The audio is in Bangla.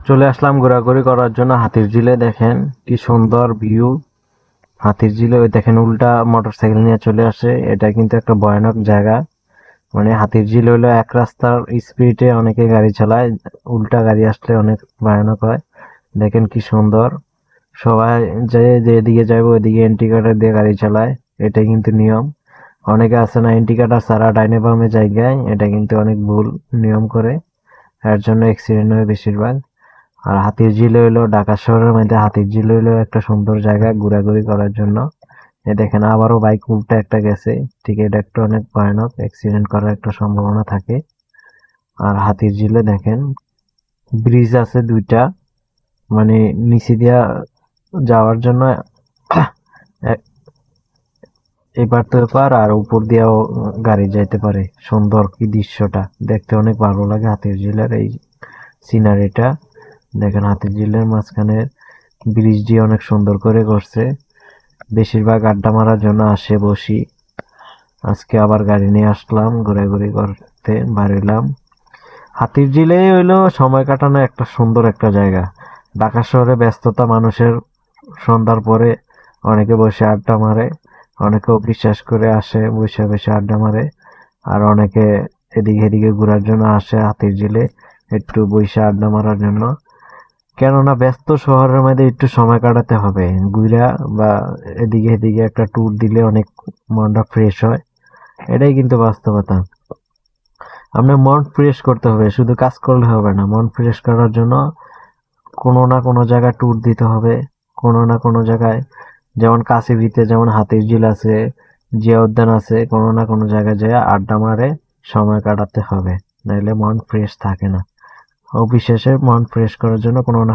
চলে আসলাম ঘোরাঘুরি করার জন্য হাতির ঝিলে। দেখেন কি সুন্দর ভিউ। হাতির ঝিলে ওই দেখেন উল্টা মোটরসাইকেল নিয়ে চলে আসে। এটা কিন্তু একটা ভয়ানক জায়গা। মানে হাতির ঝিল হইলো এক রাস্তার স্পিডে অনেকে গাড়ি চালায়, উল্টা গাড়ি আসলে অনেক ভয়ানক হয়। দেখেন কি সুন্দর। সবাই যেদিকে যাইবো ওইদিকে ইন্ডিকেটর দিয়ে গাড়ি চালায়। এটা কিন্তু নিয়ম। অনেকে আছে না ইন্ডিকেটর ছাড়া ডাইনে বামে জায়গায়, এটা কিন্তু অনেক ভুল নিয়ম করে। এর জন্য অ্যাক্সিডেন্ট হয় বেশিরভাগ। আর হাতির ঝিল হইলো ঢাকা শহরের মধ্যে, হাতির ঝিল হইলো একটা সুন্দর জায়গা ঘোরাঘুরি করার জন্য। এ দেখেন আবারও বাইক উল্টা একটা গেছে। ঠিক এটা একটা অনেক ভয়ানক, অ্যাক্সিডেন্ট করার একটা সম্ভাবনা থাকে। আর হাতির ঝিলে দেখেন ব্রিজ আছে দুইটা, মানে নিচে দিয়া যাওয়ার জন্য এ- এপার তো এপার, আর উপর দিয়েও গাড়ি যাইতে পারে। সুন্দর কি দৃশ্যটা দেখতে অনেক ভালো লাগে। হাতির ঝিলের এই সিনারিটা দেখেন। হাতির ঝিলের মাঝখানে ব্রিজ দিয়ে অনেক সুন্দর করে করছে। বেশিরভাগ আড্ডা মারার জন্য আসে বসি। আজকে আবার গাড়ি নিয়ে আসলাম, ঘোরাঘুরি করতে বাড়িলাম। হাতির ঝিলে হইলো সময় কাটানো একটা সুন্দর একটা জায়গা। ঢাকা শহরে ব্যস্ততা মানুষের, সন্ধ্যার পরে অনেকে বসে আড্ডা মারে, অনেকে বিশ্বাস করে আসে বসে বসে আড্ডা মারে। আর অনেকে এদিকে এদিকে ঘোরার জন্য আসে হাতির ঝিলে, একটু বসে আড্ডা মারার জন্য। কেননা ব্যস্ত শহরের মধ্যে একটু সময় কাটাতে হবে ঘুরা, বা এদিকে এদিকে একটা ট্যুর দিলে অনেক মনটা ফ্রেশ হয়। এটাই কিন্তু বাস্তবতা। আপনার মন ফ্রেশ করতে হবে, শুধু কাজ করলে হবে না। মন ফ্রেশ করার জন্য কোনো না কোনো জায়গায় ট্যুর দিতে হবে। কোনো না কোনো জায়গায়, যেমন কাছেপিঠে যেমন হাতির ঝিল আছে, জিয়া উদ্যান আছে, কোনো না কোনো জায়গায় যেয়ে আড্ডা মারে সময় কাটাতে হবে, নাইলে মন ফ্রেশ থাকে না। অফিস শেষে মন ফ্রেশ করার জন্য কোনো না